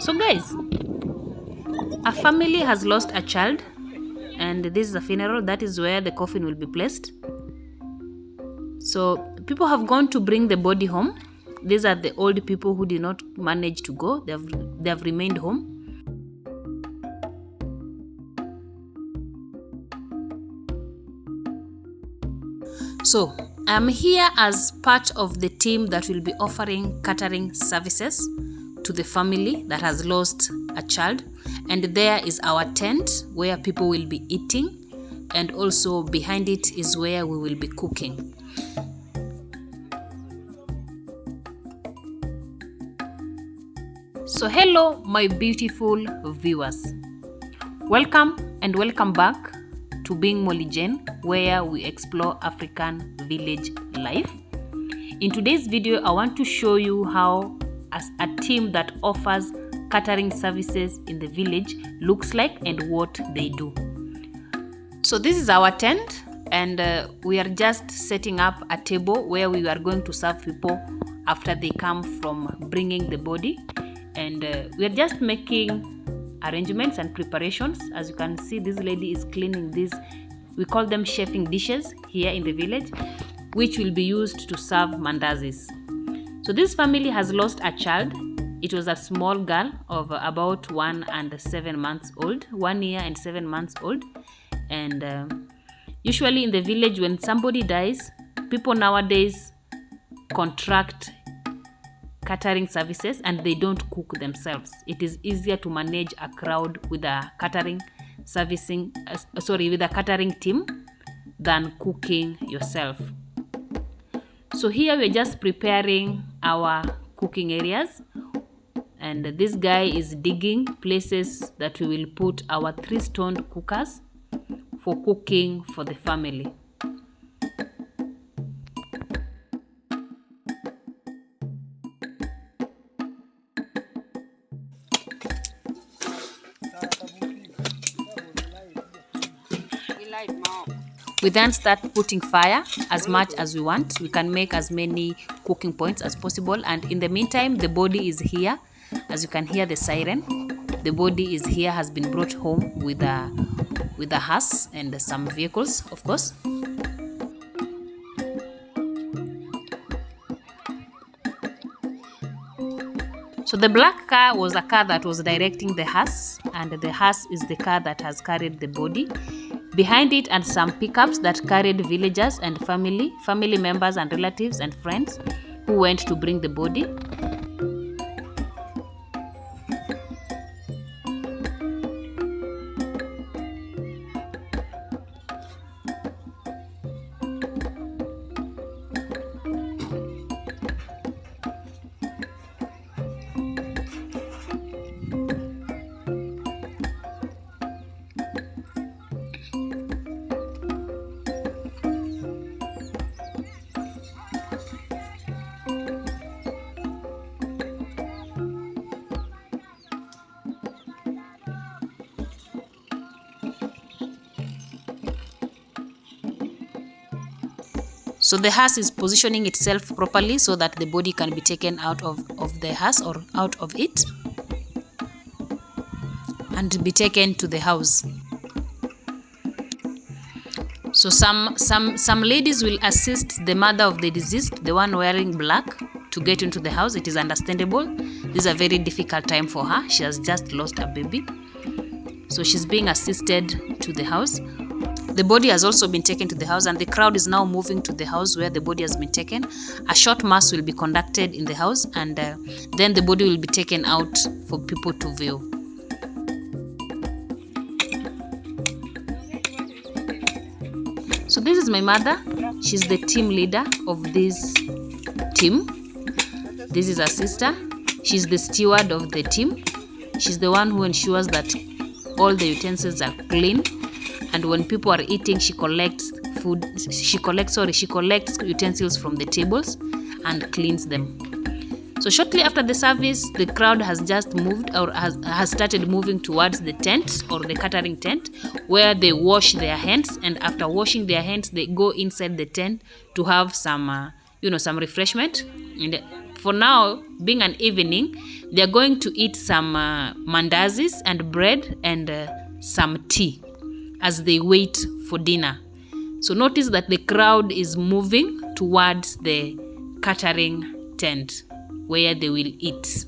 So guys, a family has lost a child, and this is a funeral. That is where the coffin will be placed. So people have gone to bring the body home. These are the old people who did not manage to go. They have remained home. So I'm here as part of the team that will be offering catering services to the family that has lost a child. And there is our tent where people will be eating, and also behind it is where we will be cooking. So hello my beautiful viewers, welcome and welcome back to Being Molly Jane, where we explore African village life. In today's video, I want to show you how as a team that offers catering services in the village looks like and what they do. So this is our tent, and we are just setting up a table where we are going to serve people after they come from bringing the body. And we are just making arrangements and preparations. As you can see, this lady is cleaning these, we call them chefing dishes here in the village, which will be used to serve mandazis. So this family has lost a child. It was a small girl of about 1 and 7 months old, 1 year and 7 months old. And usually in the village, when somebody dies, people nowadays contract catering services and they don't cook themselves. It is easier to manage a crowd with a catering with a catering team than cooking yourself. So here we're just preparing our cooking areas, and this guy is digging places that we will put our 3-stone cookers for cooking for the family. We then start putting fire as much as we want. We can make as many cooking points as possible, and in the meantime the body is here. As you can hear the siren, the body is here, has been brought home with a hearse and some vehicles, of course. So the black car was a car that was directing the hearse, and the hearse is the car that has carried the body. Behind it are some pickups that carried villagers and family members and relatives and friends who went to bring the body. So the hearse is positioning itself properly so that the body can be taken out of the hearse or out of it and be taken to the house. So some ladies will assist the mother of the deceased, the one wearing black, to get into the house. It is understandable. This is a very difficult time for her. She has just lost a baby. So she's being assisted to the house. The body has also been taken to the house, and the crowd is now moving to the house where the body has been taken. A short mass will be conducted in the house, and then the body will be taken out for people to view. So this is my mother. She's the team leader of this team. This is her sister. She's the steward of the team. She's the one who ensures that all the utensils are clean. And when people are eating, she collects utensils from the tables and cleans them. So shortly after the service, the crowd has just moved or has started moving towards the tent or the catering tent, where they wash their hands, and after washing their hands, they go inside the tent to have some refreshment. And for now, being an evening, they're going to eat some mandazis and bread and some tea as they wait for dinner. So notice that the crowd is moving towards the catering tent where they will eat.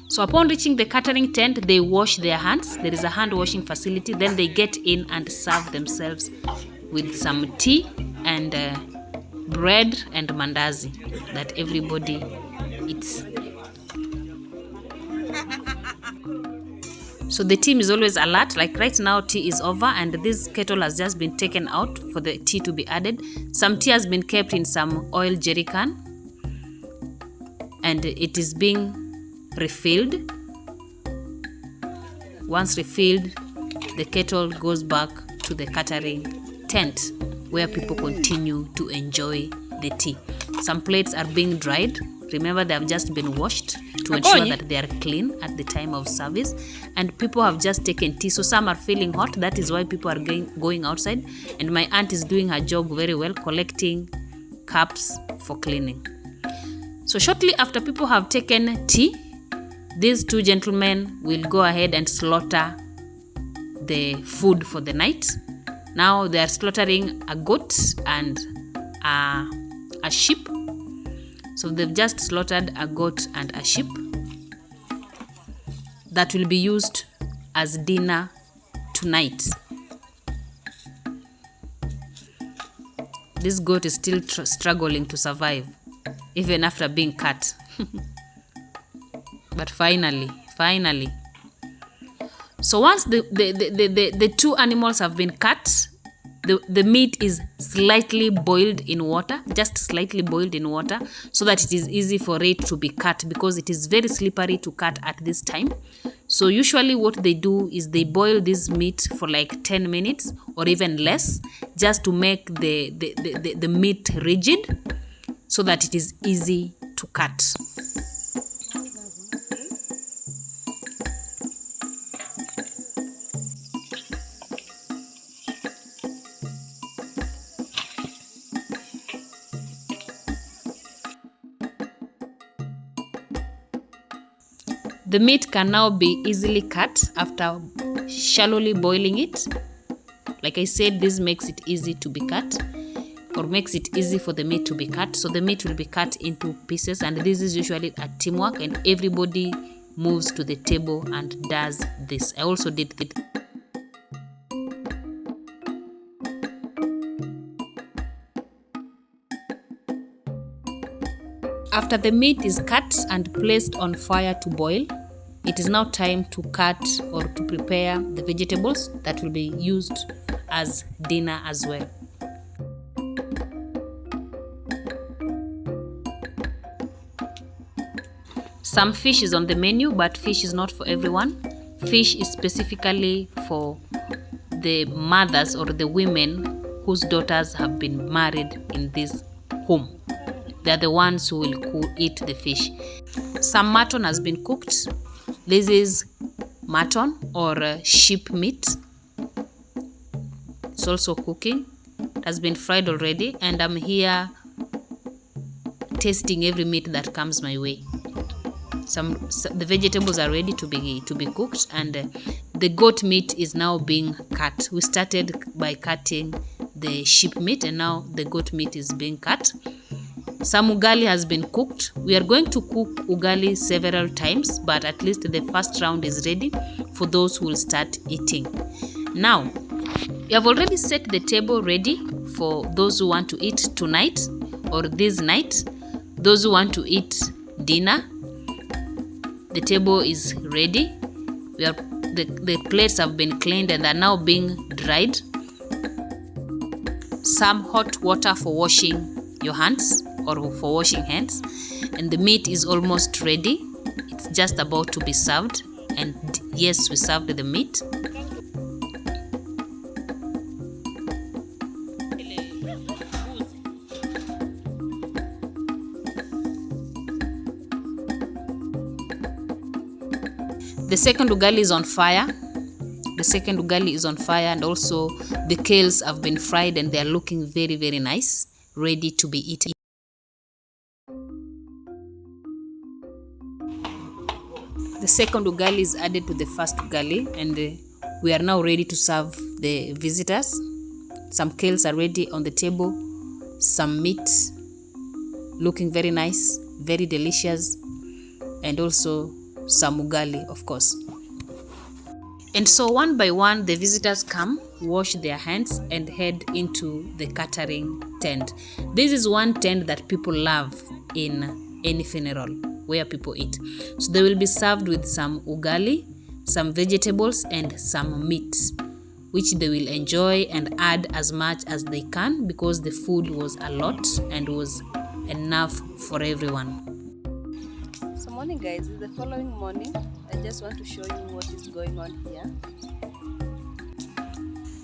So upon reaching the catering tent, they wash their hands. There is a hand washing facility. Then they get in and serve themselves with some tea and bread and mandazi that everybody eats. So the team is always alert. Like right now, tea is over and this kettle has just been taken out for the tea to be added. Some tea has been kept in some oil jerry can and it is being refilled. Once refilled, the kettle goes back to the catering tent where people continue to enjoy the tea. Some plates are being dried. Remember, they have just been washed to ensure that they are clean at the time of service. And people have just taken tea. So some are feeling hot. That is why people are going outside. And my aunt is doing her job very well, collecting cups for cleaning. So shortly after people have taken tea, these two gentlemen will go ahead and slaughter the food for the night. Now they are slaughtering a goat and a sheep. So they've just slaughtered a goat and a sheep that will be used as dinner tonight. This goat is still struggling to survive, even after being cut. But finally. So once the two animals have been cut, the meat is slightly boiled in water, just slightly boiled in water, so that it is easy for it to be cut, because it is very slippery to cut at this time. So usually what they do is they boil this meat for like 10 minutes or even less, just to make the meat rigid so that it is easy to cut. The meat can now be easily cut after shallowly boiling it. Like I said, this makes it easy to be cut, or makes it easy for the meat to be cut. So the meat will be cut into pieces, and this is usually a teamwork, and everybody moves to the table and does this. I also did it. After the meat is cut and placed on fire to boil, it is now time to cut or to prepare the vegetables that will be used as dinner as well. Some fish is on the menu, but fish is not for everyone. Fish is specifically for the mothers or the women whose daughters have been married in this home. They are the ones who will eat the fish. Some mutton has been cooked. This is mutton or sheep meat. It's also cooking. It has been fried already, and I'm here tasting every meat that comes my way. The vegetables are ready to be cooked, and the goat meat is now being cut. We started by cutting the sheep meat, and now the goat meat is being cut. Some ugali has been cooked. We are going to cook ugali several times, but at least the first round is ready for those who will start eating. Now, we have already set the table ready for those who want to eat tonight or this night. Those who want to eat dinner, the table is ready. The plates have been cleaned and are now being dried. Some hot water for washing your hands or for washing hands, and the meat is almost ready. It's just about to be served, and yes, we served the meat. The second ugali is on fire. The second ugali is on fire, and also the kales have been fried and they are looking very, very nice, ready to be eaten. The second ugali is added to the first ugali, and we are now ready to serve the visitors. Some kales are ready on the table, some meat looking very nice, very delicious, and also some ugali, of course. And so one by one, the visitors come, wash their hands, and head into the catering tent. This is one tent that people love in any funeral where people eat. So they will be served with some ugali, some vegetables, and some meat, which they will enjoy and add as much as they can, because the food was a lot and was enough for everyone. So morning guys, it's the following morning. I just want to show you what is going on here.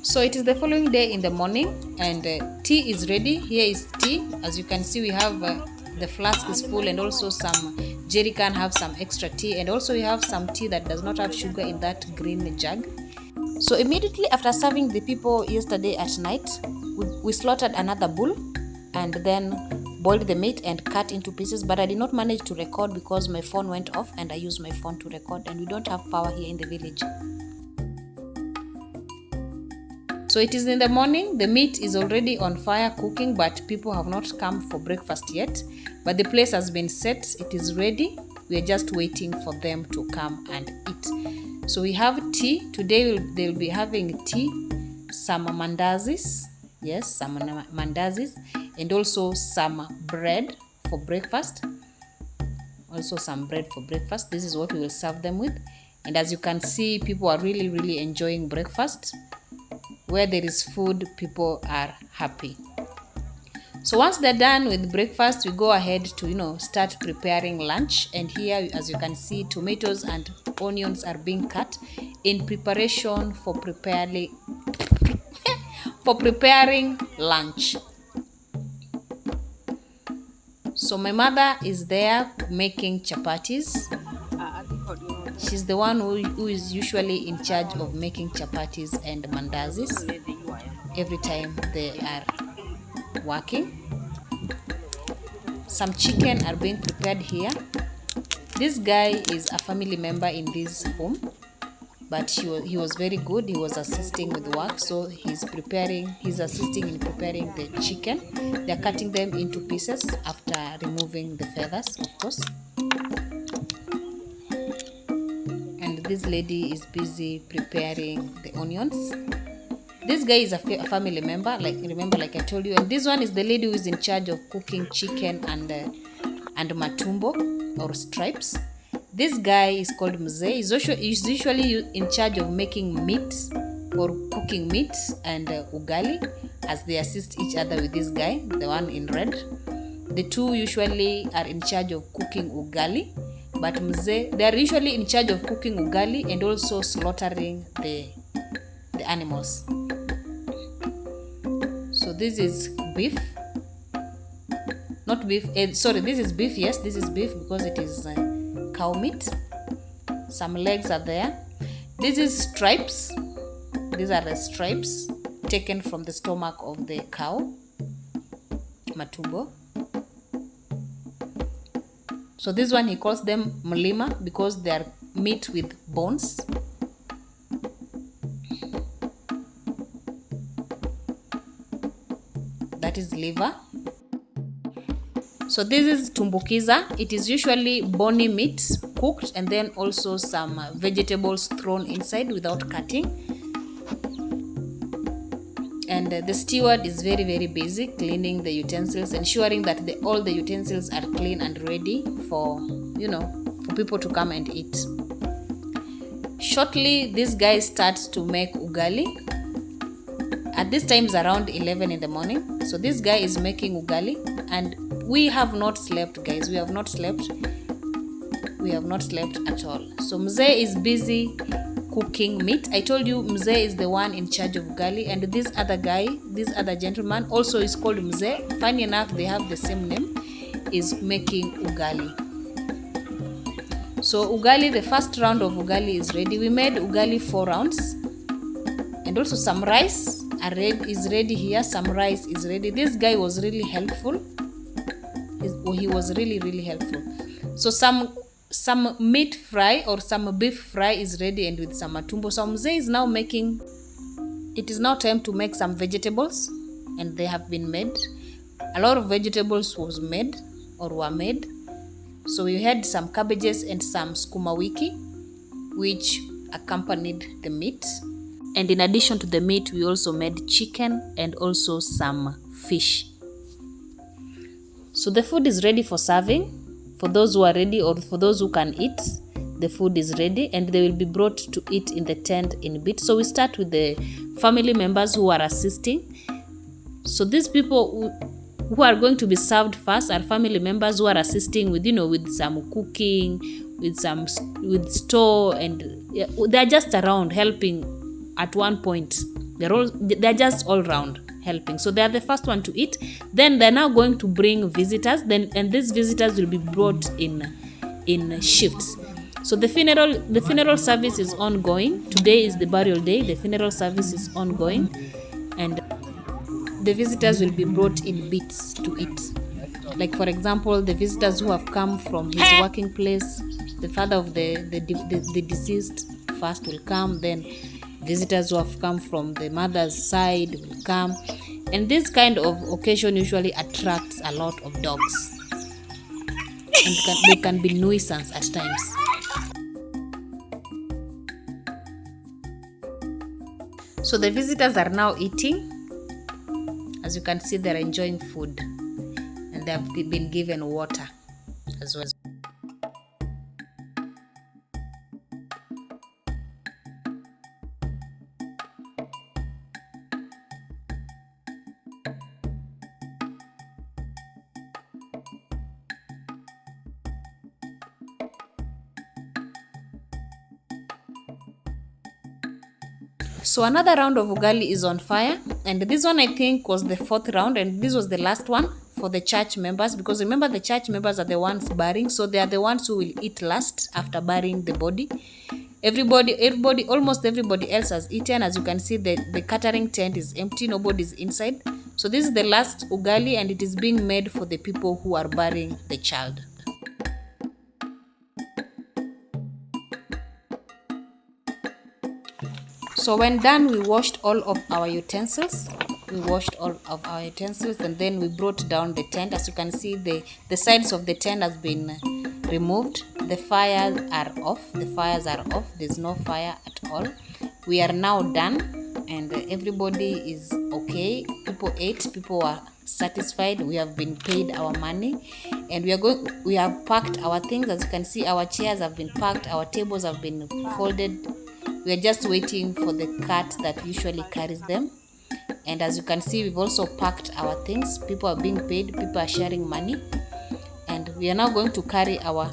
So it is the following day in the morning, and tea is ready. Here is tea. As you can see, we have the flask is full, and also some jerry can have some extra tea, and also we have some tea that does not have sugar in that green jug. So immediately after serving the people yesterday at night, we slaughtered another bull and then boiled the meat and cut into pieces, but I did not manage to record because my phone went off, and I used my phone to record, and we don't have power here in the village. So it is in the morning. The meat is already on fire cooking, but people have not come for breakfast yet. But the place has been set. It is ready. We are just waiting for them to come and eat. So we have tea. Today they'll be having tea, some mandazis. Yes, some mandazis. And also some bread for breakfast. Also some bread for breakfast. This is what we will serve them with. And as you can see, people are really, really enjoying breakfast. Where there is food, people are happy. So once they're done with breakfast, we go ahead to start preparing lunch. And here, as you can see, tomatoes and onions are being cut in preparation for preparing lunch. So my mother is there making chapatis. She's the one who is usually in charge of making chapatis and mandazis every time they are working. Some chicken are being prepared here. This guy is a family member in this home, but he was very good. He was assisting with work, so he's assisting in preparing the chicken. They're cutting them into pieces after removing the feathers, of course. This lady is busy preparing the onions. This guy is a family member, like I told you. And this one is the lady who is in charge of cooking chicken and matumbo or stripes. This guy is called Mzee. He's usually in charge of making meat or cooking meat and ugali, as they assist each other with this guy, the one in red. The two usually are in charge of cooking ugali. But Mzee, they are usually in charge of cooking ugali and also slaughtering the animals. So this is beef. Not beef. Sorry, this is beef. Yes, this is beef because it is cow meat. Some legs are there. This is stripes. These are the stripes taken from the stomach of the cow. Matumbo. So this one he calls them mlima because they are meat with bones. That is liver. So this is tumbukiza. It is usually bony meat cooked and then also some vegetables thrown inside without cutting. And the steward is very, very busy cleaning the utensils, ensuring that all the utensils are clean and ready for people to come and eat. Shortly, this guy starts to make ugali. At this time is around 11 in the morning. So this guy is making ugali, and we have not slept, guys. We have not slept. We have not slept at all. So Mzee is busy cooking meat. I told you Mzee is the one in charge of ugali, and this other gentleman also is called Mzee. Funny enough, they have the same name, is making ugali. So ugali, the first round of ugali is ready. We made ugali 4 rounds. And also some rice is ready here. Some rice is ready. This guy was really helpful. He was really helpful. So some meat fry or some beef fry is ready, and with some matumbo. So Mzee is now making, it is now time to make some vegetables, and they have been made. A lot of vegetables were made. So we had some cabbages and some sukuma wiki, which accompanied the meat. And in addition to the meat, we also made chicken and also some fish. So the food is ready for serving. For those who are ready or for those who can eat, the food is ready, and they will be brought to eat in the tent in a bit. So we start with the family members who are assisting. So these people who are going to be served first are family members who are assisting with, with some cooking, with store, and they're just around helping at one point. They're just all round helping. So they are the first one to eat. Then they're now going to bring visitors. And these visitors will be brought in shifts. So the funeral service is ongoing. Today is the burial day. The funeral service is ongoing, and the visitors will be brought in bits to eat. Like for example, the visitors who have come from his working place, the father of the deceased first will come. Then visitors who have come from the mother's side will come. And this kind of occasion usually attracts a lot of dogs, and they can be nuisance at times. So the visitors are now eating. As you can see, they're enjoying food, and they have been given water as well. So another round of ugali is on fire, and this one I think was the 4th round, and this was the last one for the church members, because remember the church members are the ones burying, so they are the ones who will eat last after burying the body. Almost everybody else has eaten. As you can see, the catering tent is empty, nobody's inside. So this is the last ugali, and it is being made for the people who are burying the child. So when done, we washed all of our utensils. And then we brought down the tent. As you can see, the sides of the tent has been removed. The fires are off. There's no fire at all. We are now done, and everybody is okay. People ate. People were satisfied. We have been paid our money, and we have packed our things. As you can see, our chairs have been packed. Our tables have been folded. We are just waiting for the cart that usually carries them. And as you can see, we've also packed our things. People are being paid. People are sharing money. And we are now going to carry our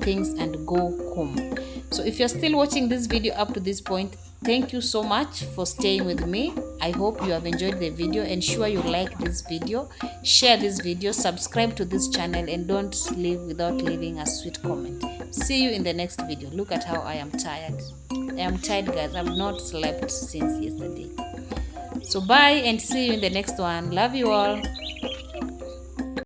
things and go home. So if you're still watching this video up to this point, thank you so much for staying with me. I hope you have enjoyed the video, and sure you like this video. Share this video, subscribe to this channel, and don't leave without leaving a sweet comment. See you in the next video. Look at how I am tired. I am tired, guys. I've not slept since yesterday. So bye, and see you in the next one. Love you all.